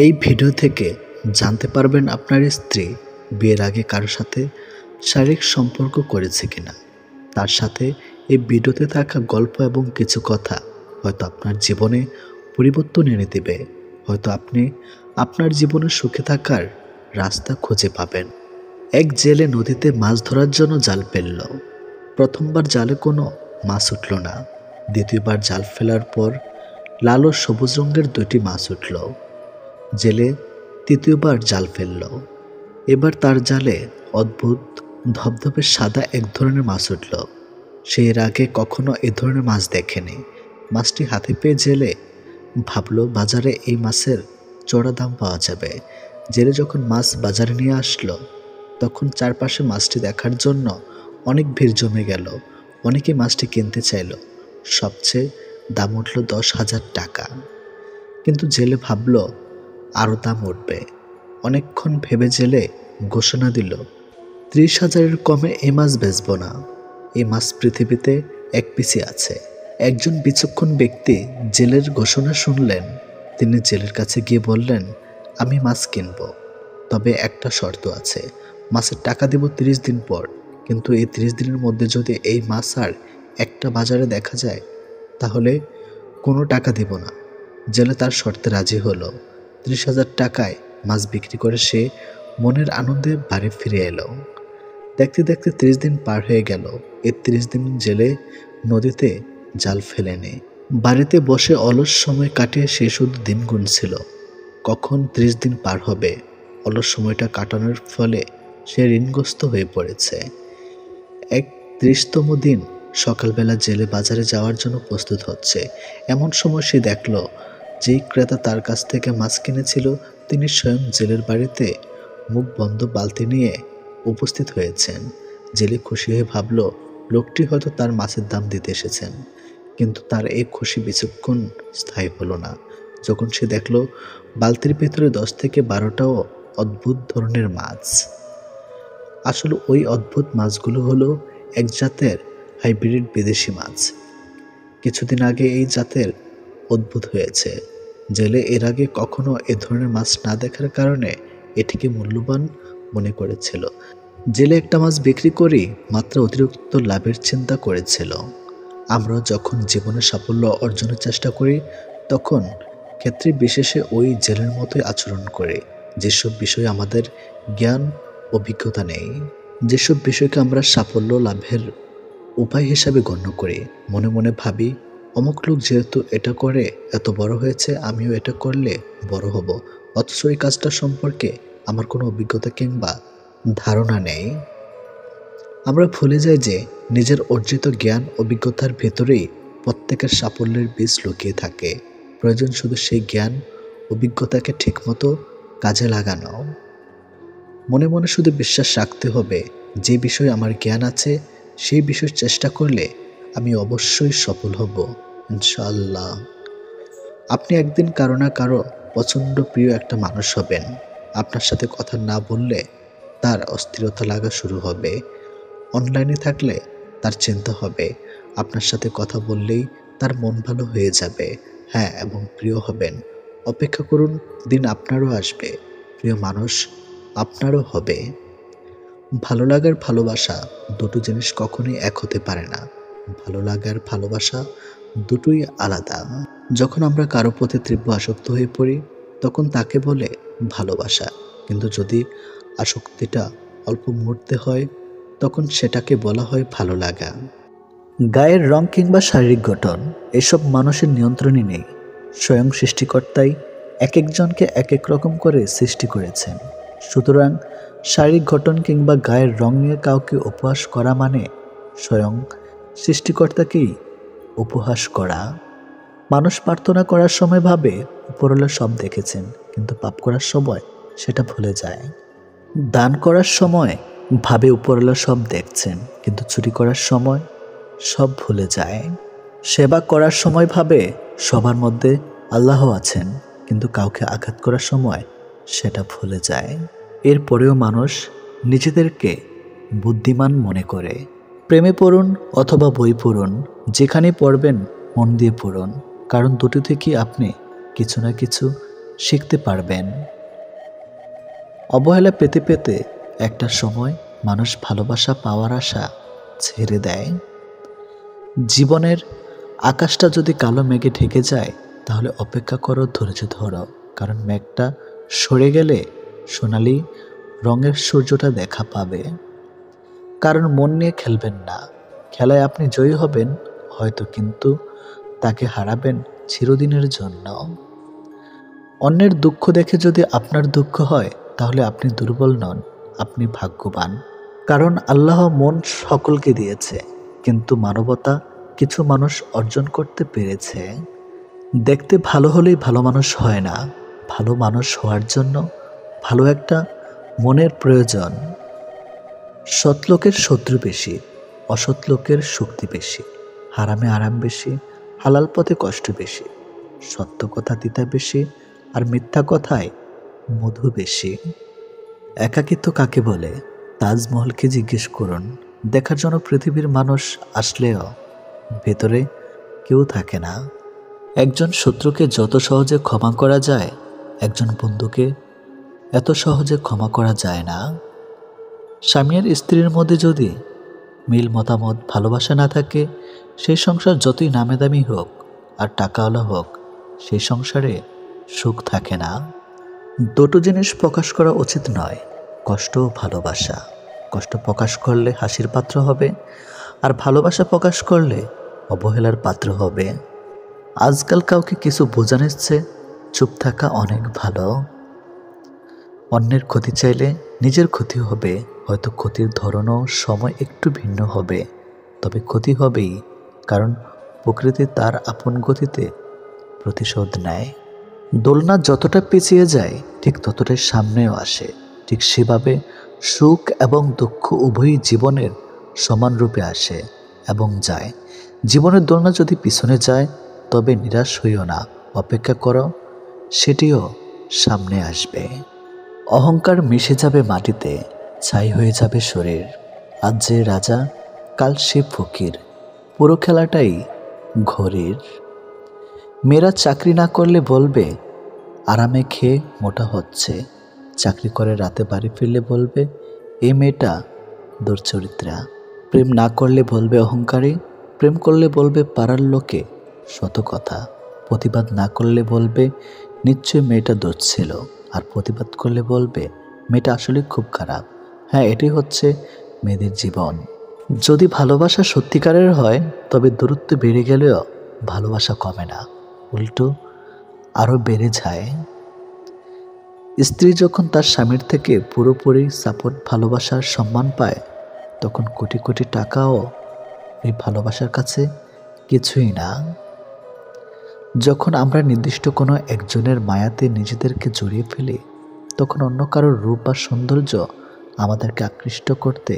এই ভিডিও থেকে জানতে পারবেন আপনার স্ত্রী বিয়ের আগে কারোর সাথে শারীরিক সম্পর্ক করেছে কিনা। তার সাথে এই ভিডিওতে থাকা গল্প এবং কিছু কথা হয়তো আপনার জীবনে পরিবর্তন এনে দেবে। হয়তো আপনি আপনার জীবনে সুখে থাকার রাস্তা খুঁজে পাবেন। এক জেলে নদীতে মাছ ধরার জন্য জাল ফেলল। প্রথমবার জালে কোনো মাছ উঠল না। দ্বিতীয়বার জাল ফেলার পর লাল ও সবুজ রঙের দুটি মাছ উঠল। জেলে তৃতীয়বার জাল ফেলল। এবার তার জালে অদ্ভুত ধবধবে সাদা এক ধরনের মাছ উঠল। সে এর আগে কখনো এ ধরনের মাছ দেখেনি। মাছটি হাতে পেয়ে জেলে ভাবল বাজারে এই মাছের চড়া দাম পাওয়া যাবে। জেলে যখন মাছ বাজারে নিয়ে আসলো তখন চারপাশে মাছটি দেখার জন্য অনেক ভিড় জমে গেল। অনেকে মাছটি কিনতে চাইল। সবচেয়ে দাম উঠল 10,000 টাকা। কিন্তু জেলে ভাবল আরও দাম উঠবে। অনেকক্ষণ ভেবে জেলে ঘোষণা দিল 30,000-এর কমে এই মাছ বেচব না। এই মাছ পৃথিবীতে এক পিসি আছে। একজন বিচক্ষণ ব্যক্তি জেলের ঘোষণা শুনলেন। তিনি জেলের কাছে গিয়ে বললেন, আমি মাছ কিনব, তবে একটা শর্ত আছে। মাছের টাকা দেব 30 দিন পর, কিন্তু এই 30 দিনের মধ্যে যদি এই মাছ আর একটা বাজারে দেখা যায় তাহলে কোনো টাকা দেব না। জেলে তার শর্তে রাজি হলো। 30,000 টাকায় মাছ বিক্রি করে সে মনের আনন্দে বাড়ি ফিরে এলো। দেখতে দেখতে 30 দিন পার হয়ে গেল। এই 30 দিন জেলে নদীতে জাল ফেলেনি। বাড়িতে বসে অলস সময় কাটিয়ে সে শুধু দিন গুনছিল, কখন 30 দিন পার হবে। অলস সময়টা কাটানোর ফলে সে ঋণগ্রস্ত হয়ে পড়েছে। 31তম দিন সকালবেলা জেলে বাজারে যাওয়ার জন্য প্রস্তুত হচ্ছে। এমন সময় সে দেখল যেই ক্রেতা তার কাছ থেকে মাছ কিনেছিল তিনি স্বয়ং জেলের বাড়িতে মুখ বন্ধ বালতি নিয়ে উপস্থিত হয়েছেন। জেলে খুশি হয়ে ভাবল লোকটি হয়তো তার মাছের দাম দিতে এসেছেন। কিন্তু তার এই খুশি বেশিক্ষণ স্থায়ী হলো না। যখন সে দেখল বালতির ভেতরে 10 থেকে 12টাও অদ্ভুত ধরনের মাছ। আসলে ওই অদ্ভুত মাছগুলো হলো এক জাতের হাইব্রিড বিদেশি মাছ। কিছুদিন আগে এই জাতের উদ্ভূত হয়েছে। জেলে এর আগে কখনো এ ধরনের মাছ না দেখার কারণে এটিকে মূল্যবান মনে করেছিল। জেলে একটা মাছ বিক্রি করে মাত্র অতিরিক্ত লাভের চিন্তা করেছিল। আমরা যখন জীবনে সাফল্য অর্জনের চেষ্টা করি তখন ক্ষেত্রে বিশেষে ওই জেলের মতোই আচরণ করে। যেসব বিষয়ে আমাদের জ্ঞান অভিজ্ঞতা নেই, যেসব বিষয়কে আমরা সাফল্য লাভের উপায় হিসাবে গণ্য করি, মনে মনে ভাবি অমুক লোক যেহেতু এটা করে এত বড় হয়েছে, আমিও এটা করলে বড় হব, অথচ এই কাজটা সম্পর্কে আমার কোনো অভিজ্ঞতা কিংবা ধারণা নেই। আমরা ভুলে যাই যে নিজের অর্জিত জ্ঞান অভিজ্ঞতার ভেতরেই প্রত্যেকের সাফল্যের বীজ লুকিয়ে থাকে। প্রয়োজন শুধু সেই জ্ঞান অভিজ্ঞতাকে ঠিকমতো কাজে লাগানো। মনে মনে শুধু বিশ্বাস রাখতে হবে যে বিষয়ে আমার জ্ঞান আছে সেই বিষয় চেষ্টা করলে আমি অবশ্যই সফল হব, ইনশাআল্লাহ। আপনি একদিন কারো না কারো প্রচণ্ড প্রিয় একটা মানুষ হবেন। আপনার সাথে কথা না বললে তার অস্থিরতা লাগা শুরু হবে। অনলাইনে থাকলে তার চিন্তা হবে, আপনার সাথে কথা বললেই তার মন ভালো হয়ে যাবে। হ্যাঁ, এবং প্রিয় হবেন। অপেক্ষা করুন, দিন আপনারও আসবে, প্রিয় মানুষ আপনারও হবে। ভালো লাগার ভালোবাসা দুটো জিনিস কখনোই এক হতে পারে না। ভালো লাগার ভালোবাসা দুটোই আলাদা। যখন আমরা কারো প্রতি তীব্র আসক্ত হয়ে পড়ি তখন তাকে বলে ভালোবাসা, কিন্তু যদি আসক্তিটা অল্প মুহূর্তে হয় তখন সেটাকে বলা হয় ভালো লাগা। গায়ের রং কিংবা শারীরিক গঠন এসব মানুষের নিয়ন্ত্রণে নেই। স্বয়ং সৃষ্টিকর্তাই এক একজনকে এক এক রকম করে সৃষ্টি করেছেন। সুতরাং শারীরিক গঠন কিংবা গায়ের রং নিয়ে কাউকে উপহাস করা মানে স্বয়ং সৃষ্টিকর্তাকেই উপহাস করা। মানুষ প্রার্থনা করার সময় ভাবে উপরওয়ালা সব দেখেছেন, কিন্তু পাপ করার সময় সেটা ভুলে যায়। দান করার সময় ভাবে উপরওয়ালা সব দেখছেন, কিন্তু চুরি করার সময় সব ভুলে যায়। সেবা করার সময় ভাবে সবার মধ্যে আল্লাহ আছেন, কিন্তু কাউকে আঘাত করার সময় সেটা ভুলে যায়। এরপরেও মানুষ নিজেদেরকে বুদ্ধিমান মনে করে। প্রেমে পড়ুন অথবা বই পড়ুন, যেখানে পড়বেন মন দিয়ে পড়ুন, কারণ দুটো থেকে আপনি কিছু না কিছু শিখতে পারবেন। অবহেলা পেতে পেতে একটা সময় মানুষ ভালোবাসা পাওয়ার আশা ছেড়ে দেয়। জীবনের আকাশটা যদি কালো মেঘে ঢেকে যায় তাহলে অপেক্ষা করো, ধৈর্য ধরো, কারণ মেঘটা সরে গেলে সোনালি রঙের সূর্যটা দেখা পাবে। কারণ মন নিয়ে খেলবেন না, খেলায় আপনি জয়ী হবেন হয়তো, কিন্তু তাকে হারাবেন চিরদিনের জন্য। অন্যের দুঃখ দেখে যদি আপনার দুঃখ হয় তাহলে আপনি দুর্বল নন, আপনি ভাগ্যবান। কারণ আল্লাহ মন সকলকে দিয়েছে, কিন্তু মানবতা কিছু মানুষ অর্জন করতে পেরেছে। দেখতে ভালো হলেই ভালো মানুষ হয় না, ভালো মানুষ হওয়ার জন্য ভালো একটা মনের প্রয়োজন। সৎ লোকের শত্রু বেশি, অসৎ লোকের শক্তি বেশি। হারামে আরাম বেশি, হালাল পথে কষ্ট বেশি। সত্য কথা তিতা বেশি, আর মিথ্যা কথায় মধু বেশি। একাকিত্ব কাকে বলে? তাজমহলকে জিজ্ঞেস করুন। দেখার জন্য পৃথিবীর মানুষ আসলেও ভেতরে কেউ থাকে না। একজন শত্রুকে যত সহজে ক্ষমা করা যায়, একজন বন্ধুকে এত সহজে ক্ষমা করা যায় না। স্বামী আর স্ত্রীর মধ্যে যদি মিল, মতামত, ভালোবাসা না থাকে, সেই সংসার যতই নামে দামি হোক আর টাকাওয়ালা হোক, সেই সংসারে সুখ থাকে না। দুটো জিনিস প্রকাশ করা উচিত নয়, কষ্ট ও ভালোবাসা। কষ্ট প্রকাশ করলে হাসির পাত্র হবে, আর ভালোবাসা প্রকাশ করলে অবহেলার পাত্র হবে। আজকাল কাউকে কিছু বোঝানোর চেয়ে চুপ থাকা অনেক ভালো। অন্যের ক্ষতি চাইলে নিজের ক্ষতি হবে, হয়তো ক্ষতির ধরনও সময় একটু ভিন্ন হবে, তবে ক্ষতি হবেই, কারণ প্রকৃতি তার আপন গতিতে প্রতিশোধ নেয়। দোলনা যতটা পিছিয়ে যায় ঠিক ততটাই সামনেও আসে। ঠিক সেভাবে সুখ এবং দুঃখ উভয়ই জীবনের সমান রূপে আসে এবং যায়। জীবনের দোলনা যদি পিছনে যায় তবে নিরাশ হইও না, অপেক্ষা করো, সেটিও সামনে আসবে। অহংকার মিশে যাবে মাটিতে, ছাই হয়ে যাবে শরীর। আজ যে রাজা, কাল সে ফকির, পুরো খেলাটাই ঘড়ির। মেয়েরা চাকরি না করলে বলবে আরামে খেয়ে মোটা হচ্ছে, চাকরি করে রাতে বাড়ি ফিরলে বলবে এই মেয়েটা দুর্চরিত্রা। প্রেম না করলে বলবে অহংকারী, প্রেম করলে বলবে পাড়ার লোকে শত কথা। প্রতিবাদ না করলে বলবে নিশ্চয়ই মেয়েটা দোষ ছিল, আর প্রতিবাদ করলে বলবে মেয়েটা আসলে খুব খারাপ। হ্যাঁ, এটাই হচ্ছে মেয়েদের জীবন। যদি ভালোবাসা সত্যিকারের হয় তবে দূরত্ব বেড়ে গেলেও ভালোবাসা কমে না, উল্টো আরও বেড়ে যায়। স্ত্রী যখন তার স্বামীর থেকে পুরোপুরি সাপোর্ট, ভালোবাসার সম্মান পায়, তখন কোটি কোটি টাকাও এই ভালোবাসার কাছে কিছুই না। যখন আমরা নির্দিষ্ট কোনো একজনের মায়াতে নিজেদেরকে জড়িয়ে ফেলি, তখন অন্য কারোর রূপ বা সৌন্দর্য আমাদেরকে আকৃষ্ট করতে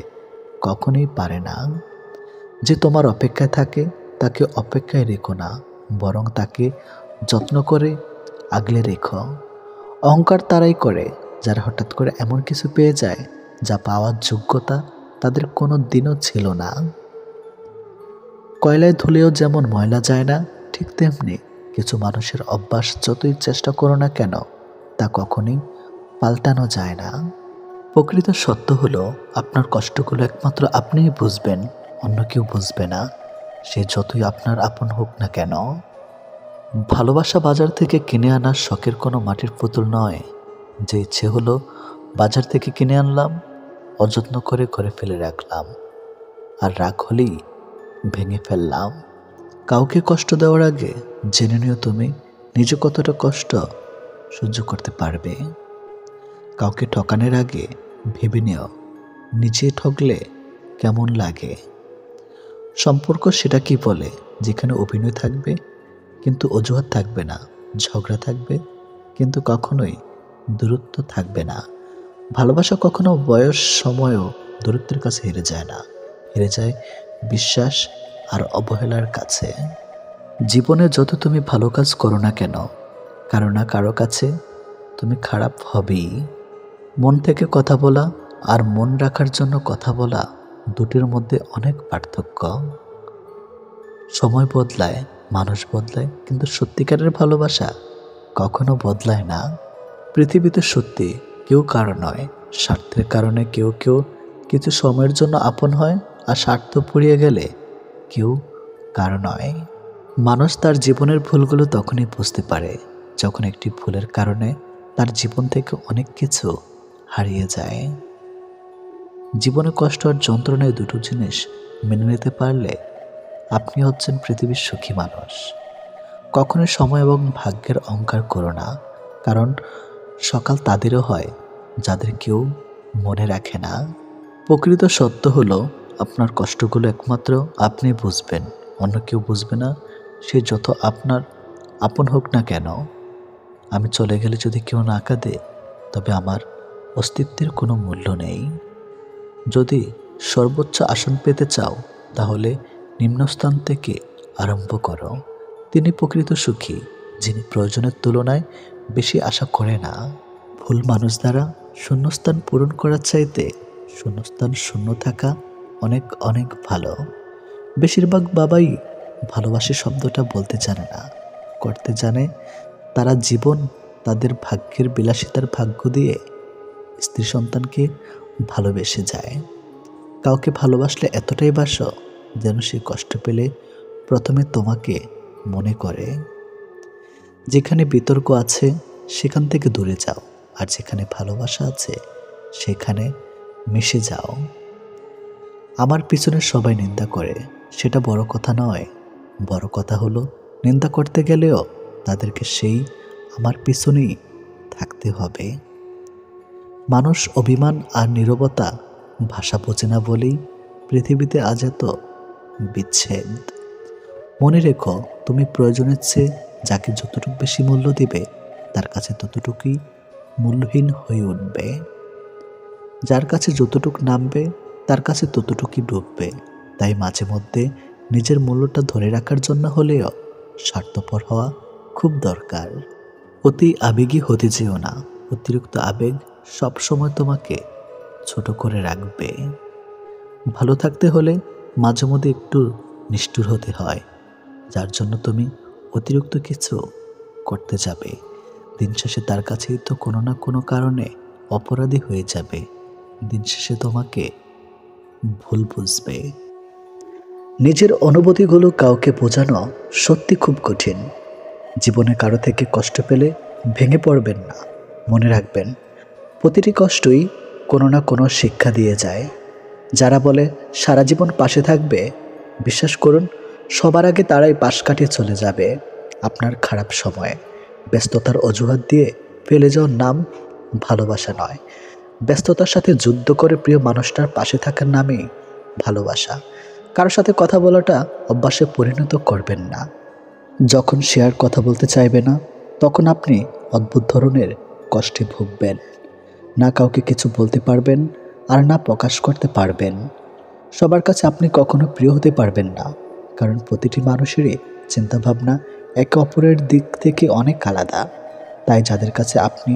কখনোই পারে না। যে তোমার অপেক্ষায় থাকে তাকে অপেক্ষায় রেখো না, বরং তাকে যত্ন করে আগলে রেখো। অহংকার তারাই করে যারা হঠাৎ করে এমন কিছু পেয়ে যায় যা পাওয়ার যোগ্যতা তাদের কোনো দিনও ছিল না। কয়লায় ধুলেও যেমন ময়লা যায় না, ঠিক তেমনি কিছু মানুষের অভ্যাস যতই চেষ্টা করো না কেন তা কখনোই পাল্টানো যায় না। প্রকৃত সত্য হলো আপনার কষ্টগুলো একমাত্র আপনিই বুঝবেন, অন্য কেউ বুঝবে না, সে যতই আপনার আপন হোক না কেন। ভালোবাসা বাজার থেকে কিনে আনার শখের কোনো মাটির পুতুল নয়, যে ইচ্ছে হলো বাজার থেকে কিনে আনলাম, অযত্ন করে ঘরে ফেলে রাখলাম, আর রাগ হলেই ভেঙে ফেললাম। কাউকে কষ্ট দেওয়ার আগে জেনে নিও তুমি নিজে কতটা কষ্ট সহ্য করতে পারবে। কাউকে ঠকানোর আগে ভেবে নিও নিজে ঠকলে কেমন লাগে। সম্পর্ক সেটা কি বলে যেখানে অভিনয় থাকবে কিন্তু অজুহাত থাকবে না, ঝগড়া থাকবে কিন্তু কখনোই দূরত্ব থাকবে না। ভালোবাসা কখনো বয়স, সময়ও দূরত্বের কাছে হেরে যায় না, হেরে যায় বিশ্বাস আর অবহেলার কাছে। জীবনে যত তুমি ভালো কাজ করো না কেন, কারো না কারো কাছে তুমি খারাপ হবেই। মন থেকে কথা বলা আর মন রাখার জন্য কথা বলা, দুটির মধ্যে অনেক পার্থক্য। সময় বদলায়, মানুষ বদলায়, কিন্তু সত্যিকারের ভালোবাসা কখনো বদলায় না। পৃথিবীতে সত্যি কেউ কারো নয়, স্বার্থের কারণে কেউ কেউ কিছু সময়ের জন্য আপন হয়, আর স্বার্থ পুড়িয়ে গেলে কেউ কারো নয়। মানুষ তার জীবনের ভুলগুলো তখনই বুঝতে পারে যখন একটি ভুলের কারণে তার জীবন থেকে অনেক কিছু হারিয়ে যায়। জীবনে কষ্ট আর যন্ত্রণায় দুটো জিনিস মেনে নিতে পারলে আপনি হচ্ছেন পৃথিবীর সুখী মানুষ। কখনোই সময় এবং ভাগ্যের অহংকার করো না, কারণ সকাল তাদেরও হয় যাদের কেউ মনে রাখে না। প্রকৃত সত্য হলো আপনার কষ্টগুলো একমাত্র আপনি বুঝবেন, অন্য কেউ বুঝবে না, সে যত আপনার আপন হোক না কেন। আমি চলে গেলে যদি কেউ না কাঁদে, তবে আমার অস্তিত্বের কোনো মূল্য নেই। যদি সর্বোচ্চ আসন পেতে চাও, তাহলে নিম্নস্থান থেকে আরম্ভ করো। তিনি প্রকৃত সুখী, যিনি প্রয়োজনের তুলনায় বেশি আশা করে না। ভুল মানুষ দ্বারা শূন্যস্থান পূরণ করার চাইতে শূন্যস্থান শূন্য থাকা অনেক অনেক ভালো। বেশিরভাগ বাবাই ভালোবাসি শব্দটা বলতে জানে না, করতে জানে। তারা জীবন তাদের ভাগ্যের বিলাসিতার ভাগ্য দিয়ে স্ত্রী সন্তানকে ভালোবেসে যায়। কাউকে ভালোবাসলে এতটাই বাসো যেন সে কষ্ট পেলে প্রথমে তোমাকে মনে করে। যেখানে বিতর্ক আছে সেখান থেকে দূরে যাও, আর যেখানে ভালোবাসা আছে সেখানে মিশে যাও। আমার পিছনে সবাই নিন্দা করে, সেটা বড় কথা নয়। বড় কথা হলো নিন্দা করতে গেলেও তাদেরকে সেই আমার পিছনেই থাকতে হবে। মানুষ অভিমান আর নীরবতা ভাষা বোঝে না বলেই পৃথিবীতে আজ এত বিচ্ছেদ। মনে রেখো, তুমি প্রয়োজনের চেয়ে যাকে যতটুকু বেশি মূল্য দিবে, তার কাছে ততটুকুই মূল্যহীন হয়ে উঠবে। যার কাছে যতটুকু নামবে, তার কাছে ততটুকুই ডুববে। তাই মাঝে মধ্যে নিজের মূল্যটা ধরে রাখার জন্য হলেও স্বার্থপর হওয়া খুব দরকার। অতি আবেগী হতে যেও না, অতিরিক্ত আবেগ সবসময় তোমাকে ছোট করে রাখবে। ভালো থাকতে হলে মাঝে মধ্যে একটু নিষ্ঠুর হতে হয়, যার জন্য তুমি অতিরিক্ত কিছু করতে যাবে। দিন শেষে তার কাছেই তো কোনো না কোনো কারণে অপরাধী হয়ে যাবে। দিন শেষে তোমাকে ভুল বুঝবে। নিজের অনুভূতিগুলো কাউকে বোঝানো সত্যি খুব কঠিন। জীবনে কারো থেকে কষ্ট পেলে ভেঙে পড়বেন না। মনে রাখবেন, প্রতিটি কষ্টই কোনো না কোনো শিক্ষা দিয়ে যায়। যারা বলে সারা জীবন পাশে থাকবে, বিশ্বাস করুন, সবার আগে তারাই পাশ কাটিয়ে চলে যাবে। আপনার খারাপ সময়ে ব্যস্ততার অজুহাত দিয়ে ফেলে যাওয়ার নাম ভালোবাসা নয়। ব্যস্ততার সাথে যুদ্ধ করে প্রিয় মানুষটার পাশে থাকার নামই ভালোবাসা। কারোর সাথে কথা বলাটা অভ্যাসে পরিণত করবেন না। যখন সে আর কথা বলতে চাইবে না, তখন আপনি অদ্ভুত ধরনের কষ্টে ভুগবেন। না কাউকে কিছু বলতে পারবেন, আর না প্রকাশ করতে পারবেন। সবার কাছে আপনি কখনো প্রিয় হতে পারবেন না, কারণ প্রতিটি মানুষেরই চিন্তাভাবনা একে অপরের দিক থেকে অনেক আলাদা। তাই যাদের কাছে আপনি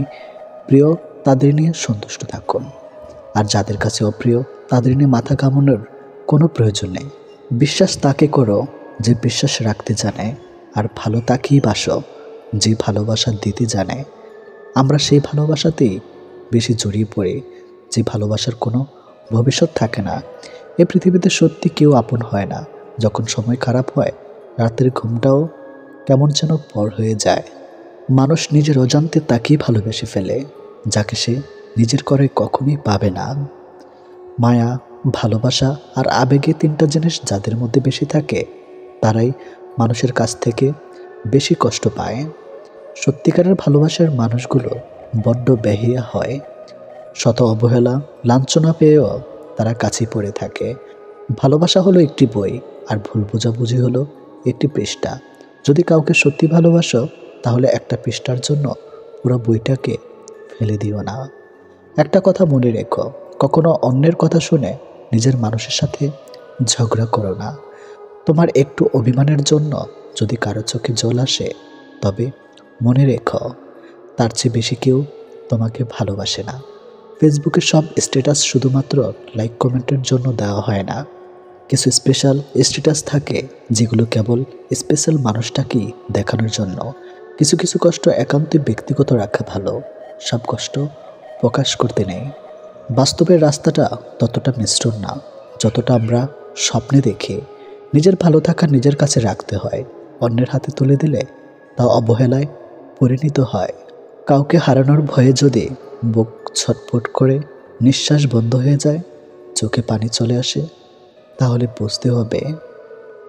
প্রিয়, তাদের নিয়ে সন্তুষ্ট থাকুন, আর যাদের কাছে অপ্রিয়, তাদের নিয়ে মাথা ঘামানোর কোনো প্রয়োজন নেই। বিশ্বাস তাকে করো যে বিশ্বাস রাখতে জানে, আর ভালো তাকেই বাসো যে ভালোবাসা দিতে জানে। আমরা সেই ভালোবাসাতেই বেশি জড়িয়ে পড়ি যে ভালোবাসার কোনো ভবিষ্যৎ থাকে না। এই পৃথিবীতে সত্যি কেউ আপন হয় না। যখন সময় খারাপ হয়, রাতের ঘুমটাও কেমন যেন পর হয়ে যায়। মানুষ নিজের অজান্তে তাকেই ভালোবেসে ফেলে যাকে সে নিজের করে কখনোই পাবে না। মায়া, ভালোবাসা আর আবেগে তিনটা জিনিস যাদের মধ্যে বেশি থাকে, তারাই মানুষের কাছ থেকে বেশি কষ্ট পায়। সত্যিকারের ভালোবাসার মানুষগুলো বড্ড বেহিয়া হয়। শত অবহেলা, লাঞ্ছনা পেয়েও তারা কাছেই পড়ে থাকে। ভালোবাসা হলো একটি বই, আর ভুল বোঝাবুঝি হলো একটি পৃষ্ঠা। যদি কাউকে সত্যি ভালোবাসো, তাহলে একটা পৃষ্ঠার জন্য পুরো বইটাকে ফেলে দিও না। একটা কথা মনে রেখো, কখনো অন্যের কথা শুনে নিজের মানুষের সাথে ঝগড়া করো না। তোমার একটু অভিমানের জন্য যদি কারো চোখে জল আসে, তবে মনে রেখো তার চেয়ে বেশি কেউ তোমাকে ভালোবাসে না। ফেসবুকে সব স্ট্যাটাস শুধুমাত্র লাইক কমেন্টের জন্য দেওয়া হয় না। কিছু স্পেশাল স্ট্যাটাস থাকে যেগুলো কেবল স্পেশাল মানুষটাকেই দেখানোর জন্য। কিছু কিছু কষ্ট একান্তই ব্যক্তিগত রাখা ভালো, সব কষ্ট প্রকাশ করতে নেই। বাস্তবের রাস্তাটা ততটা মিশ্রণ না যতটা আমরা স্বপ্নে দেখি। নিজের ভালো থাকা নিজের কাছে রাখতে হয়, অন্যের হাতে তুলে দিলে তা অবহেলায় পরিণত হয়। কাউকে হারানোর ভয়ে যদি বুক ছটফট করে, নিঃশ্বাস বন্ধ হয়ে যায়, চোখে পানি চলে আসে, তাহলে বুঝতে হবে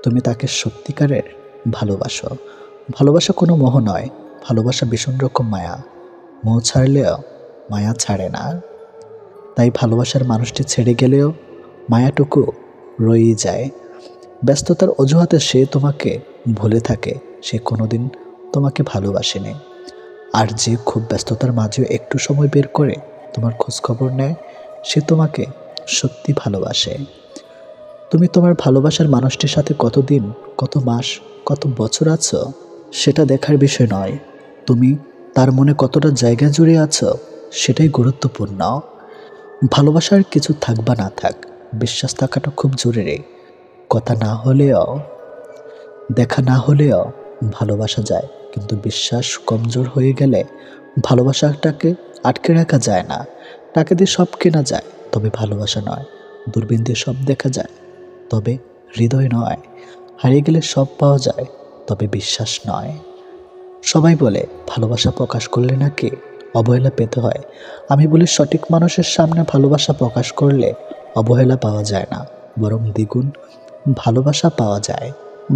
তুমি তাকে সত্যিকারের ভালোবাসো। ভালোবাসা কোনো মোহ নয়, ভালোবাসা ভীষণ রকম মায়া। মোহ ছাড়লেও মায়া ছাড়ে না। তাই ভালোবাসার মানুষটি ছেড়ে গেলেও মায়াটুকু রয়েই যায়। ব্যস্ততার অজুহাতে সে তোমাকে ভুলে থাকে, সে কোনোদিন তোমাকে ভালোবাসেনি। আর যে খুব ব্যস্ততার মাঝেও একটু সময় বের করে তোমার খোঁজখবর নেয়, সে তোমাকে সত্যি ভালোবাসে। তুমি তোমার ভালোবাসার মানুষটির সাথে কতদিন, কত মাস, কত বছর আছো সেটা দেখার বিষয় নয়, তুমি তার মনে কতটা জায়গা জুড়ে আছো সেটাই গুরুত্বপূর্ণ। ভালোবাসার কিছু থাক বা না থাক, বিশ্বাস থাকাটা খুব জরুরি। কথা না হলেও, দেখা না হলেও ভালোবাসা যায়, কিন্তু বিশ্বাস কমজোর হয়ে গেলে ভালোবাসাটাকে আটকে রাখা যায় না। টাকা দিয়ে সব কেনা যায়, তবে ভালোবাসা নয়। দূরবীন দিয়ে সব দেখা যায়, তবে হৃদয় নয়। হারিয়ে গেলে সব পাওয়া যায়, তবে বিশ্বাস নয়। সবাই বলে ভালোবাসা প্রকাশ করলে নাকি অবহেলা পেতে হয়। আমি বলি সঠিক মানুষের সামনে ভালোবাসা প্রকাশ করলে অবহেলা পাওয়া যায় না, বরং দ্বিগুণ ভালোবাসা পাওয়া যায়।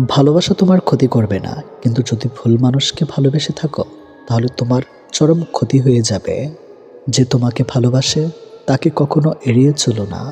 ভালোবাসা তোমার ক্ষতি করবে না, কিন্তু যদি ভুল মানুষকে ভালোবেসে থাকো তাহলে তোমার চরম ক্ষতি হয়ে যাবে। যে তোমাকে ভালোবাসে তাকে কখনো এড়িয়ে চলো না।